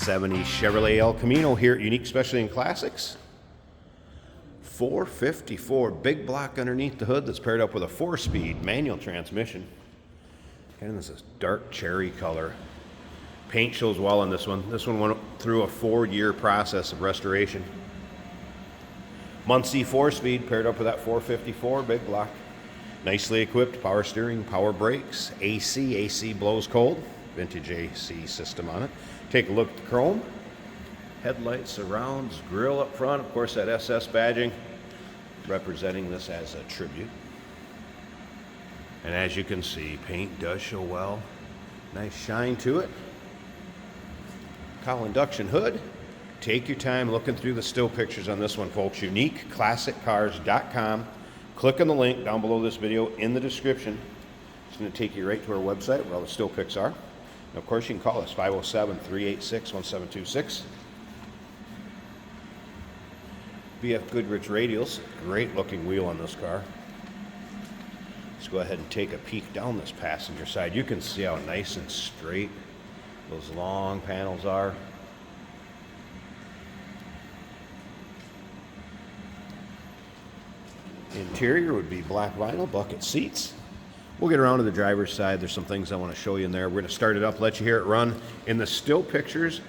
'70s Chevrolet El Camino here at Unique Specialty and Classics. 454, big block underneath the hood that's paired up with a 4-speed manual transmission. And this is dark cherry color. Paint shows well on this one. This one went through a 4-year process of restoration. Muncie 4-speed paired up with that 454 big block. Nicely equipped, power steering, power brakes, AC blows cold. Vintage AC system on it. Take a look at the chrome. Headlights, surrounds, grille up front. Of course, that SS badging representing this as a tribute. And as you can see, paint does show well. Nice shine to it. Cowl induction hood. Take your time looking through the still pictures on this one, folks. UniqueClassicCars.com. Click on the link down below this video in the description. It's going to take you right to our website where all the still pics are. And of course, you can call us 507-386-1726. BF Goodrich radials. Great looking wheel on this car. Let's go ahead and take a peek down this passenger side. You can see how nice and straight those long panels are. Interior would be black vinyl, bucket seats. We'll get around to the driver's side. There's some things I want to show you in there. We're going to start it up, let you hear it run. In the still pictures,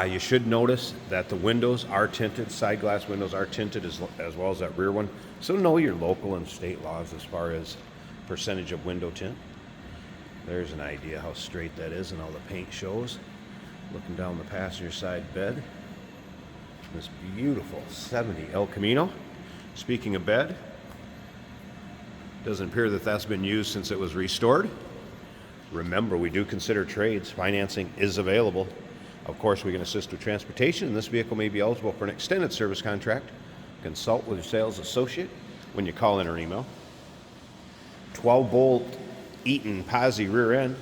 you should notice that the windows are tinted. Side glass windows are tinted as well as that rear one. So know your local and state laws as far as percentage of window tint. There's an idea how straight that is and how the paint shows. Looking down the passenger side bed. This beautiful '70 El Camino. Speaking of bed, doesn't appear that that's been used since it was restored. Remember, we do consider trades. Financing is available. Of course, we can assist with transportation, and this vehicle may be eligible for an extended service contract. Consult with your sales associate when you call in or email. 12-bolt Eaton Posi rear end.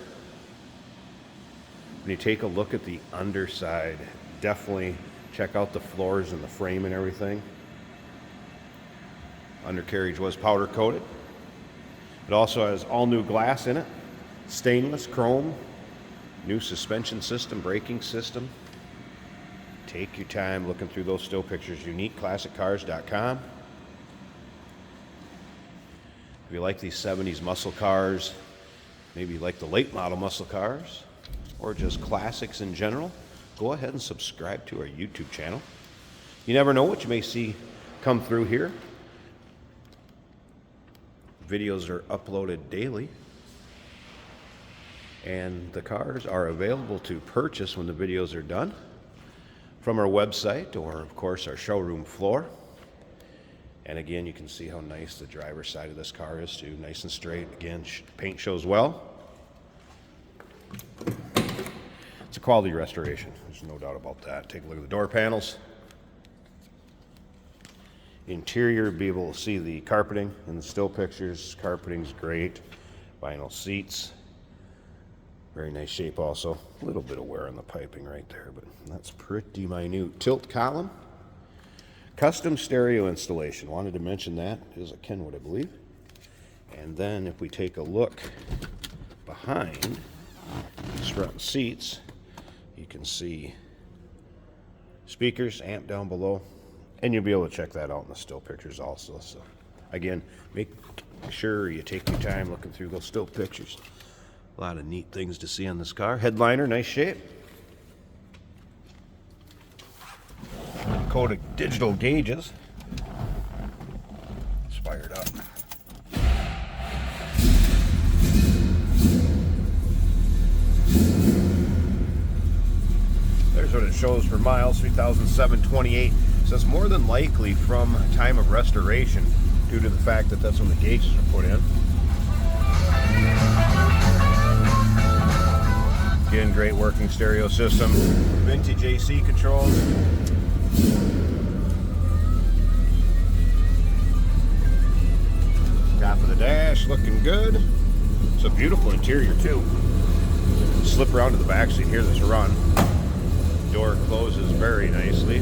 When you take a look at the underside, definitely check out the floors and the frame and everything. Undercarriage was powder coated. It also has all new glass in it, stainless, chrome, new suspension system, braking system. Take your time looking through those still pictures. UniqueClassicCars.com. If you like these '70s muscle cars, maybe you like the late model muscle cars, or just classics in general, go ahead and subscribe to our YouTube channel. You never know what you may see come through here. Videos are uploaded daily, and the cars are available to purchase when the videos are done from our website or, of course, our showroom floor. And again, you can see how nice the driver's side of this car is too. Nice and straight. Again, paint shows well. It's a quality restoration. There's no doubt about that. Take a look at the door panels. Interior, be able to see the carpeting in the still pictures. Carpeting's great. Vinyl seats. Very nice shape also. A little bit of wear on the piping right there, but that's pretty minute. Tilt column. Custom stereo installation. Wanted to mention that. It is a Kenwood, I believe. And then if we take a look behind these front seats, you can see speakers, amp down below. And you'll be able to check that out in the still pictures also. So again, make sure you take your time looking through those still pictures. A lot of neat things to see on this car. Headliner, nice shape. Code digital gauges. It's fired up. There's what it shows for miles, 3,728. Says more than likely from time of restoration due to the fact that that's when the gauges are put in. Again, great working stereo system. Vintage AC controls. Top of the dash looking good. It's a beautiful interior too. Slip around to the back seat, hear this run. Door closes very nicely.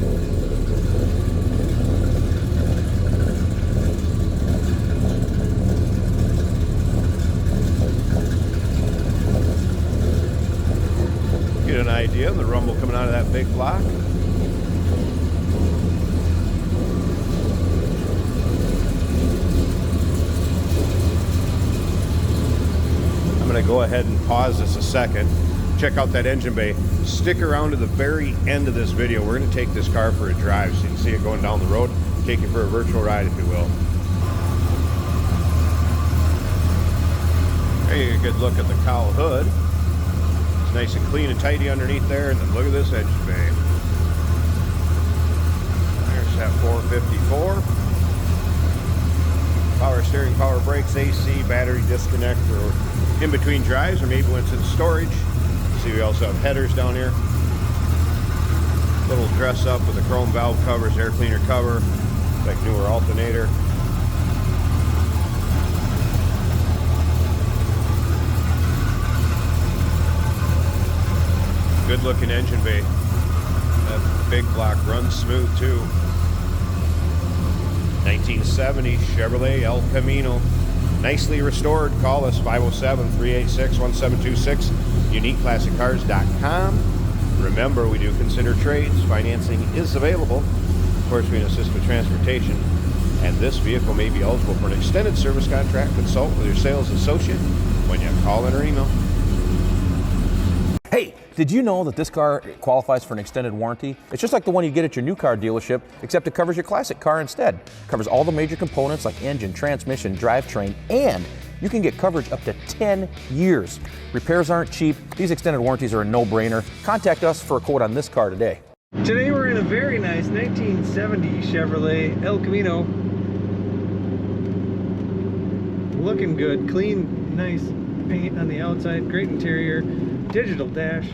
Get an idea of the rumble coming out of that big block. I'm going to go ahead and pause this a second. Check out that engine bay. Stick around to the very end of this video. We're going to take this car for a drive so you can see it going down the road. Take it for a virtual ride, if you will. There you get a good look at the cowl hood. It's nice and clean and tidy underneath there. And then look at this engine bay. There's that 454. Power steering, power brakes, AC, battery disconnect for in between drives or maybe when it's in storage. See, we also have headers down here. Little dress up with the chrome valve covers, air cleaner cover, like newer alternator. Good looking engine bay. That big block runs smooth too. 1970 Chevrolet El Camino. Nicely restored. Call us 507-386-1726. UniqueClassicCars.com. Remember, we do consider trades. Financing is available. Of course, we can assist with transportation. And this vehicle may be eligible for an extended service contract. Consult with your sales associate when you call in or email. Hey, did you know that this car qualifies for an extended warranty? It's just like the one you get at your new car dealership, except it covers your classic car instead. It covers all the major components like engine, transmission, drivetrain, and you can get coverage up to 10 years. Repairs aren't cheap. These extended warranties are a no-brainer. Contact us for a quote on this car today. Today we're in a very nice 1970 Chevrolet El Camino. Looking good, clean, nice paint on the outside, great interior, digital dash,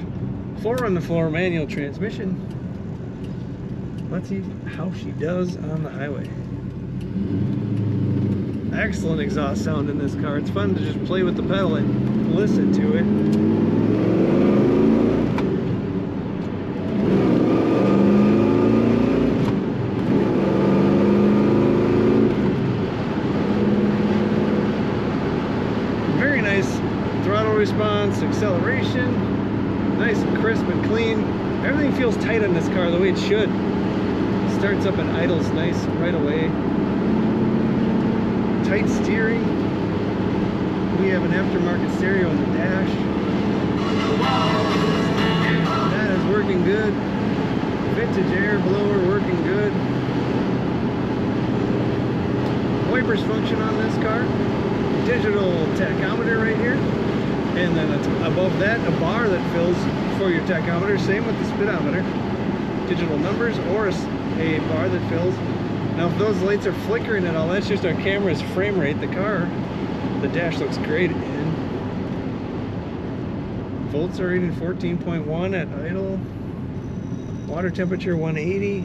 floor-on-the-floor manual transmission. Let's see how she does on the highway. Excellent exhaust sound in this car. It's fun to just play with the pedal and listen to it. Very nice throttle response, acceleration, nice and crisp and clean. Everything feels tight on this car the way it should. Starts up and idles nice right away. Tight steering. We have an aftermarket stereo on the dash. That is working good. Vintage air blower working good. Wipers function on this car. Digital tachometer right here. And then above that, a bar that fills for your tachometer. Same with the speedometer. Digital numbers or a bar that fills. Now if those lights are flickering and all, that's just our camera's frame rate. The dash looks great in. Volts are reading 14.1 at idle. Water temperature 180.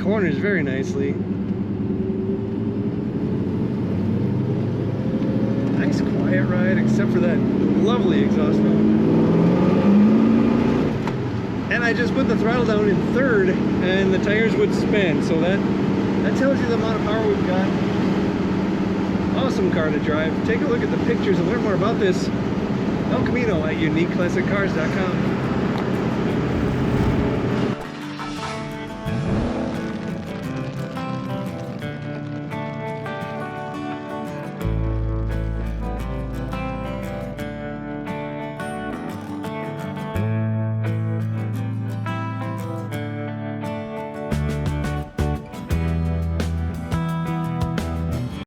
Corners very nicely. Nice quiet ride, except for that lovely exhaust note. And I just put the throttle down in third and the tires would spin, so that tells you the amount of power we've got. Awesome car to drive. Take a look at the pictures and learn more about this El Camino at UniqueClassicCars.com.